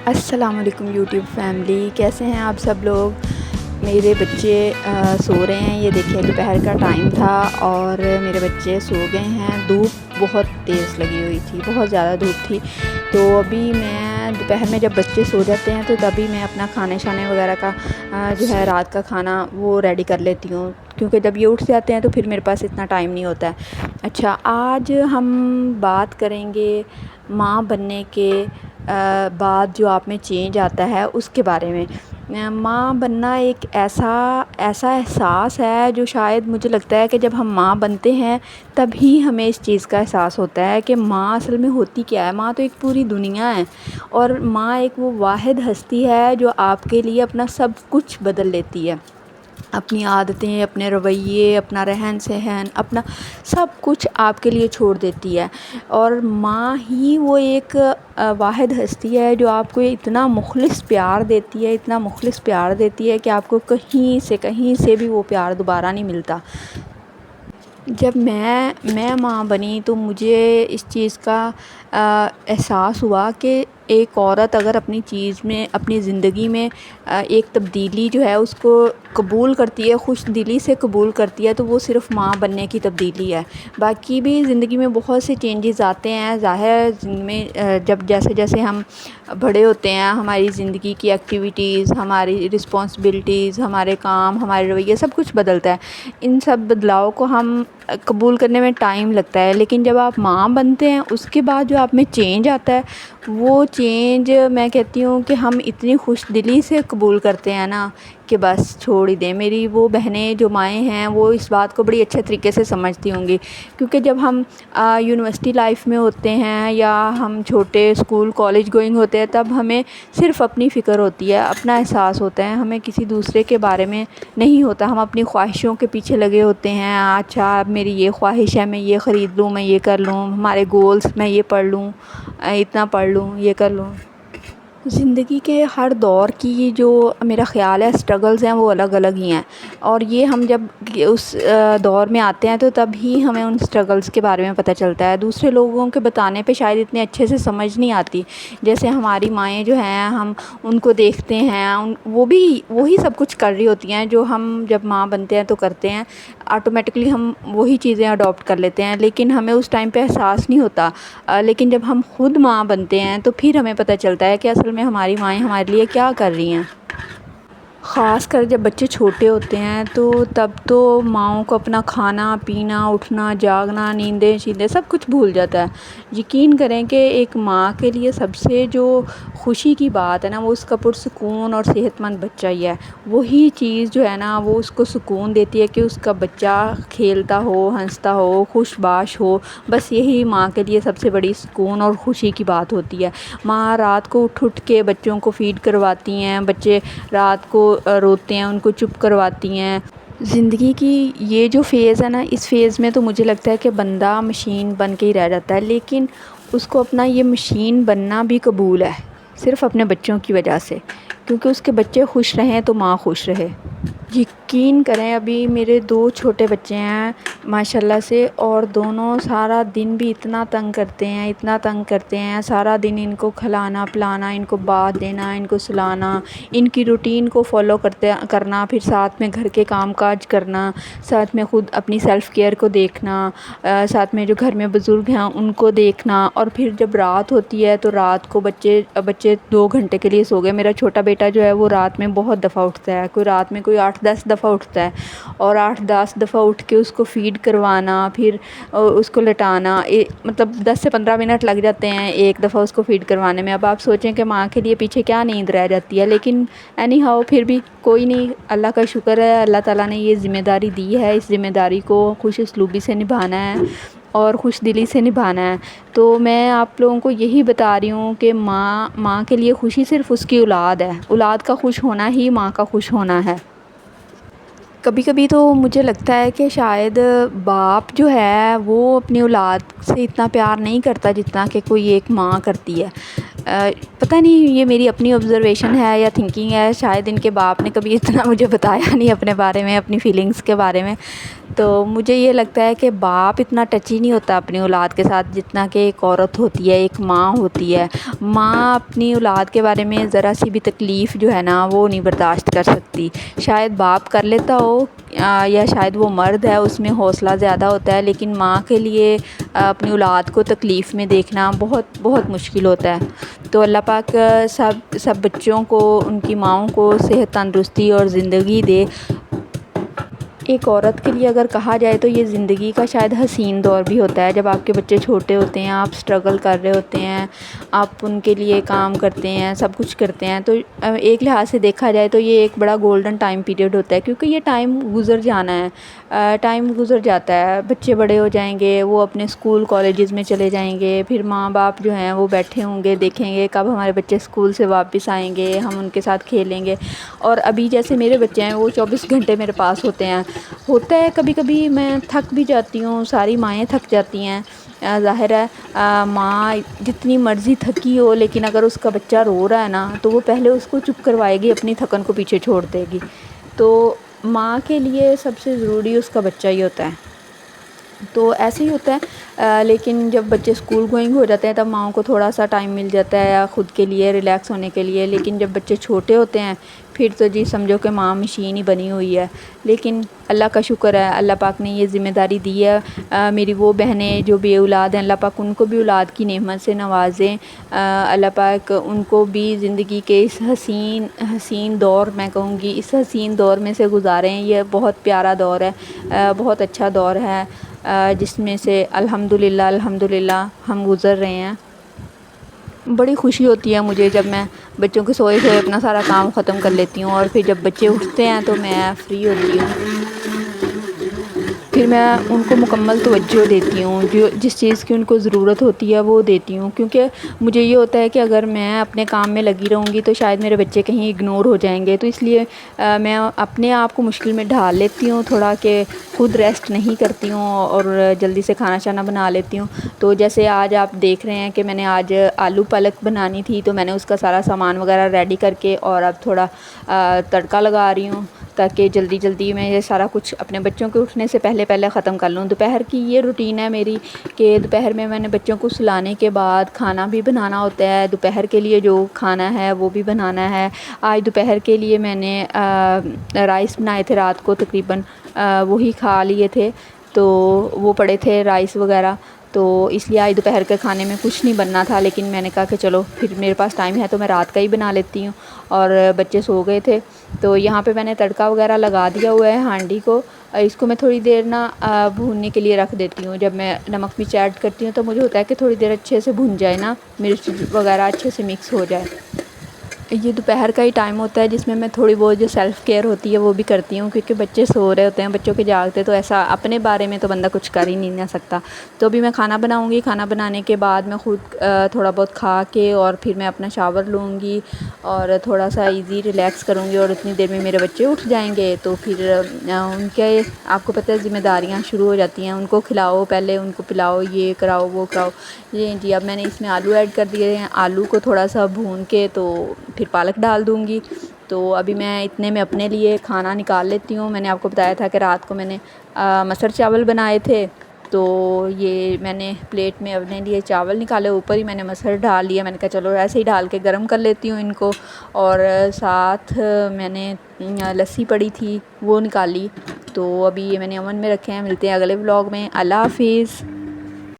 السلام علیکم YouTube family, کیسے ہیں آپ سب لوگ؟ میرے بچے سو رہے ہیں۔ یہ دیکھیں دوپہر کا ٹائم تھا اور میرے بچے سو گئے ہیں۔ دھوپ بہت تیز لگی ہوئی تھی، بہت زیادہ دھوپ تھی، تو ابھی میں دوپہر میں جب بچے سو جاتے ہیں تو تبھی میں اپنا کھانے شانے وغیرہ کا جو ہے رات کا کھانا وہ ریڈی کر لیتی ہوں، کیونکہ جب یہ اٹھ جاتے ہیں تو پھر میرے پاس اتنا ٹائم نہیں ہوتا ہے۔ اچھا، آج ہم بات کریں گے ماں بننے کے بعد جو آپ میں چینج آتا ہے اس کے بارے میں۔ ماں بننا ایک ایسا احساس ہے جو شاید مجھے لگتا ہے کہ جب ہم ماں بنتے ہیں تبھی ہمیں اس چیز کا احساس ہوتا ہے کہ ماں اصل میں ہوتی کیا ہے۔ ماں تو ایک پوری دنیا ہے، اور ماں ایک وہ واحد ہستی ہے جو آپ کے لیے اپنا سب کچھ بدل لیتی ہے، اپنی عادتیں، اپنے رویے، اپنا رہن سہن، اپنا سب کچھ آپ کے لیے چھوڑ دیتی ہے۔ اور ماں ہی وہ ایک واحد ہستی ہے جو آپ کو اتنا مخلص پیار دیتی ہے، اتنا مخلص پیار دیتی ہے کہ آپ کو کہیں سے بھی وہ پیار دوبارہ نہیں ملتا۔ جب میں ماں بنی تو مجھے اس چیز کا احساس ہوا کہ ایک عورت اگر اپنی زندگی میں ایک تبدیلی جو ہے اس کو قبول کرتی ہے، خوش دلی سے قبول کرتی ہے، تو وہ صرف ماں بننے کی تبدیلی ہے۔ باقی بھی زندگی میں بہت سے چینجز آتے ہیں، ظاہر ہے جن میں جب جیسے ہم بڑے ہوتے ہیں ہماری زندگی کی ایکٹیویٹیز، ہماری رسپانسبلٹیز، ہمارے کام، ہمارے رویے، سب کچھ بدلتا ہے۔ ان سب بدلاؤ کو ہم قبول کرنے میں ٹائم لگتا ہے، لیکن جب آپ ماں بنتے ہیں اس کے بعد جو آپ میں چینج آتا ہے، وہ چینج میں کہتی ہوں کہ ہم اتنی خوش دلی سے قبول کرتے ہیں نا کہ بس چھوڑ ہی دیں۔ میری وہ بہنیں جو مائیں ہیں وہ اس بات کو بڑی اچھے طریقے سے سمجھتی ہوں گی، کیونکہ جب ہم یونیورسٹی لائف میں ہوتے ہیں یا ہم چھوٹے اسکول کالج گوئنگ ہوتے ہیں تب ہمیں صرف اپنی فکر ہوتی ہے، اپنا احساس ہوتا ہے، ہمیں کسی دوسرے کے بارے میں نہیں ہوتا۔ ہم اپنی خواہشوں کے پیچھے لگے ہوتے ہیں، اچھا اب میری یہ خواہش ہے، میں یہ خرید لوں، میں یہ کر لوں، ہمارے گولز، میں یہ پڑھ لوں، اتنا پڑھ لوں، یہ کر لوں۔ زندگی کے ہر دور کی جو میرا خیال ہے اسٹرگلز ہیں وہ الگ الگ ہی ہیں، اور یہ ہم جب اس دور میں آتے ہیں تو تب ہی ہمیں ان اسٹرگلز کے بارے میں پتہ چلتا ہے۔ دوسرے لوگوں کے بتانے پہ شاید اتنے اچھے سے سمجھ نہیں آتی، جیسے ہماری مائیں جو ہیں ہم ان کو دیکھتے ہیں، وہی سب کچھ کر رہی ہوتی ہیں جو ہم جب ماں بنتے ہیں تو کرتے ہیں، آٹومیٹکلی ہم وہی چیزیں اڈاپٹ کر لیتے ہیں، لیکن ہمیں اس ٹائم پہ احساس نہیں ہوتا۔ لیکن جب ہم خود ماں بنتے ہیں تو پھر ہمیں پتہ چلتا ہے کہ اصل میں ہماری مائیں ہمارے لیے کیا کر رہی ہیں۔ خاص کر جب بچے چھوٹے ہوتے ہیں تو تب تو ماؤں کو اپنا کھانا پینا، اٹھنا جاگنا، نیندیں شیندیں سب کچھ بھول جاتا ہے۔ یقین کریں کہ ایک ماں کے لیے سب سے جو خوشی کی بات ہے نا، وہ اس کا پرسکون اور صحت مند بچہ ہی ہے۔ وہی چیز جو ہے نا وہ اس کو سکون دیتی ہے کہ اس کا بچہ کھیلتا ہو، ہنستا ہو، خوش باش ہو، بس یہی ماں کے لیے سب سے بڑی سکون اور خوشی کی بات ہوتی ہے۔ ماں رات کو اٹھ کے بچوں کو فیڈ کرواتی ہیں، بچے رات کو روتے ہیں ان کو چپ کرواتی ہیں۔ زندگی کی یہ جو فیز ہے نا، اس فیز میں تو مجھے لگتا ہے کہ بندہ مشین بن کے ہی رہ جاتا ہے، لیکن اس کو اپنا یہ مشین بننا بھی قبول ہے، صرف اپنے بچوں کی وجہ سے، کیونکہ اس کے بچے خوش رہیں تو ماں خوش رہے۔ یقین کریں ابھی میرے 2 چھوٹے بچے ہیں ماشاءاللہ سے، اور دونوں سارا دن بھی اتنا تنگ کرتے ہیں، سارا دن ان کو کھلانا پلانا، ان کو باتھ دینا، ان کو سلانا، ان کی روٹین کو فالو کرنا، پھر ساتھ میں گھر کے کام کاج کرنا، ساتھ میں خود اپنی سیلف کیئر کو دیکھنا، ساتھ میں جو گھر میں بزرگ ہیں ان کو دیکھنا، اور پھر جب رات ہوتی ہے تو رات کو بچے 2 گھنٹے کے لیے سو گئے۔ میرا چھوٹا بیٹا جو ہے وہ رات میں بہت دفعہ اٹھتا ہے، رات میں کوئی 8-10 دفعہ اٹھتا ہے، اور 8-10 دفعہ اٹھ کے اس کو فیڈ کروانا، پھر اس کو لٹانا، مطلب 10 سے 15 منٹ لگ جاتے ہیں ایک دفعہ اس کو فیڈ کروانے میں۔ اب آپ سوچیں کہ ماں کے لیے پیچھے کیا نیند رہ جاتی ہے، لیکن اینی ہاؤ پھر بھی کوئی نہیں، اللہ کا شکر ہے، اللہ تعالیٰ نے یہ ذمہ داری دی ہے، اس ذمہ داری کو خوش اسلوبی سے نبھانا ہے اور خوش دلی سے نبھانا ہے۔ تو میں آپ لوگوں کو یہی بتا رہی ہوں کہ ماں کے لیے خوشی صرف اس کی اولاد ہے، اولاد کا خوش ہونا ہی ماں کا خوش ہونا ہے۔ کبھی کبھی تو مجھے لگتا ہے کہ شاید باپ جو ہے وہ اپنی اولاد سے اتنا پیار نہیں کرتا جتنا کہ کوئی ایک ماں کرتی ہے۔ پتہ نہیں یہ میری اپنی آبزرویشن ہے یا تھنکنگ ہے، شاید ان کے باپ نے کبھی اتنا مجھے بتایا نہیں اپنے بارے میں، اپنی فیلنگس کے بارے میں. تو مجھے یہ لگتا ہے کہ باپ اتنا ٹچی نہیں ہوتا اپنی اولاد کے ساتھ جتنا کہ ایک عورت ہوتی ہے، ایک ماں ہوتی ہے. ماں اپنی اولاد کے بارے میں ذرا سی بھی تکلیف جو ہے نا وہ نہیں برداشت کر سکتی. شاید باپ کر لیتا ہو یا شاید وہ مرد ہے، اس میں حوصلہ زیادہ ہوتا ہے، لیکن ماں کے لیے اپنی اولاد کو تکلیف میں دیکھنا بہت بہت مشکل ہوتا ہے. تو اللہ پاک سب بچوں کو، ان کی ماؤں کو صحت، تندرستی اور زندگی دے. ایک عورت کے لیے اگر کہا جائے تو یہ زندگی کا شاید حسین دور بھی ہوتا ہے، جب آپ کے بچے چھوٹے ہوتے ہیں، آپ اسٹرگل کر رہے ہوتے ہیں، آپ ان کے لیے کام کرتے ہیں، سب کچھ کرتے ہیں. تو ایک لحاظ سے دیکھا جائے تو یہ ایک بڑا گولڈن ٹائم پیریڈ ہوتا ہے، کیونکہ یہ ٹائم گزر جانا ہے. ٹائم گزر جاتا ہے، بچے بڑے ہو جائیں گے، وہ اپنے اسکول کالجز میں چلے جائیں گے، پھر ماں باپ جو ہیں وہ بیٹھے ہوں گے، دیکھیں گے کب ہمارے بچے اسکول سے واپس آئیں گے، ہم ان کے ساتھ کھیلیں گے. اور ابھی جیسے میرے بچے ہیں وہ 24 گھنٹے میرے پاس ہوتے ہیں. ہوتا ہے کبھی کبھی میں تھک بھی جاتی ہوں، ساری مائیں تھک جاتی ہیں. ظاہر ہے ماں جتنی مرضی تھکی ہو، لیکن اگر اس کا بچہ رو رہا ہے نا تو وہ پہلے اس کو چپ کروائے گی، اپنی تھکن کو پیچھے چھوڑ دے گی. تو ماں کے لیے سب سے ضروری اس کا بچہ ہی ہوتا ہے. تو ایسے ہی ہوتا ہے. لیکن جب بچے اسکول گوئنگ ہو جاتے ہیں تب ماؤں کو تھوڑا سا ٹائم مل جاتا ہے خود کے لیے، ریلیکس ہونے کے لیے. لیکن جب بچے چھوٹے ہوتے ہیں پھر تو جی سمجھو کہ ماں مشین ہی بنی ہوئی ہے. لیکن اللہ کا شکر ہے، اللہ پاک نے یہ ذمہ داری دی ہے. میری وہ بہنیں جو بے اولاد ہیں، اللہ پاک ان کو بھی اولاد کی نعمت سے نوازیں. اللہ پاک ان کو بھی زندگی کے اس حسین دور، میں کہوں گی اس حسین دور میں سے گزاریں. یہ بہت پیارا دور ہے، بہت اچھا دور ہے، جس میں سے الحمدللہ ہم گزر رہے ہیں. بڑی خوشی ہوتی ہے مجھے جب میں بچوں کے سوئے سوئے اپنا سارا کام ختم کر لیتی ہوں، اور پھر جب بچے اٹھتے ہیں تو میں فری ہوتی ہوں. پھر میں ان کو مکمل توجہ دیتی ہوں، جو جس چیز کی ان کو ضرورت ہوتی ہے وہ دیتی ہوں. کیونکہ مجھے یہ ہوتا ہے کہ اگر میں اپنے کام میں لگی رہوں گی تو شاید میرے بچے کہیں اگنور ہو جائیں گے. تو اس لیے میں اپنے آپ کو مشکل میں ڈھال لیتی ہوں تھوڑا، کہ خود ریسٹ نہیں کرتی ہوں اور جلدی سے کھانا شانا بنا لیتی ہوں. تو جیسے آج آپ دیکھ رہے ہیں کہ میں نے آج آلو پالک بنانی تھی، تو میں نے اس کا سارا سامان وغیرہ ریڈی کر کے اور اب تھوڑا تڑکا لگا رہی ہوں، تاکہ جلدی جلدی میں یہ سارا کچھ اپنے بچوں کے اٹھنے سے پہلے ختم کر لوں. دوپہر کی یہ روٹین ہے میری کہ دوپہر میں نے بچوں کو سلانے کے بعد کھانا بھی بنانا ہوتا ہے. دوپہر کے لیے جو کھانا ہے وہ بھی بنانا ہے. آج دوپہر کے لیے میں نے رائس بنائے تھے رات کو، تقریباً وہی کھا لیے تھے، تو وہ پڑے تھے رائس وغیرہ. تو اس لیے آج دوپہر کے کھانے میں کچھ نہیں بننا تھا، لیکن میں نے کہا کہ چلو پھر میرے پاس ٹائم ہے تو میں رات کا ہی بنا لیتی ہوں. اور بچے سو گئے تھے تو یہاں پہ میں نے تڑکا وغیرہ لگا دیا ہوا ہے ہانڈی کو. اس کو میں تھوڑی دیر بھوننے کے لیے رکھ دیتی ہوں. جب میں نمک مرچ ایڈ کرتی ہوں تو مجھے ہوتا ہے کہ تھوڑی دیر اچھے سے بھن جائے نا، مرچ وغیرہ اچھے سے مکس ہو جائے. یہ دوپہر کا ہی ٹائم ہوتا ہے جس میں میں تھوڑی بہت جو سیلف کیئر ہوتی ہے وہ بھی کرتی ہوں، کیونکہ بچے سو رہے ہوتے ہیں، بچوں کے جاگتے تو ایسا اپنے بارے میں تو بندہ کچھ کر ہی نہیں نہ سکتا. تو ابھی میں کھانا بناؤں گی، کھانا بنانے کے بعد میں خود تھوڑا بہت کھا کے اور پھر میں اپنا شاور لوں گی اور تھوڑا سا ایزی ریلیکس کروں گی. اور اتنی دیر میں میرے بچے اٹھ جائیں گے تو پھر ان کے، آپ کو پتہ ہے ذمہ داریاں شروع ہو جاتی ہیں. ان کو کھلاؤ، پہلے ان کو پلاؤ، یہ کراؤ وہ کراؤ. جی اب میں نے اس میں آلو ایڈ کر دیے ہیں، آلو کو تھوڑا سا بھون کے تو پھر پالک ڈال دوں گی. تو ابھی میں اتنے میں اپنے لیے کھانا نکال لیتی ہوں. میں نے آپ کو بتایا تھا کہ رات کو میں نے مسر چاول بنائے تھے، تو یہ میں نے پلیٹ میں اپنے لیے چاول نکالے، اوپر ہی میں نے مسر ڈال لیا. میں نے کہا چلو ایسے ہی ڈال کے گرم کر لیتی ہوں ان کو. اور ساتھ میں نے لسی پڑی تھی وہ نکالی. تو ابھی یہ میں نے اوون میں رکھے ہیں. ملتے ہیں اگلے ولاگ میں. اللہ حافظ.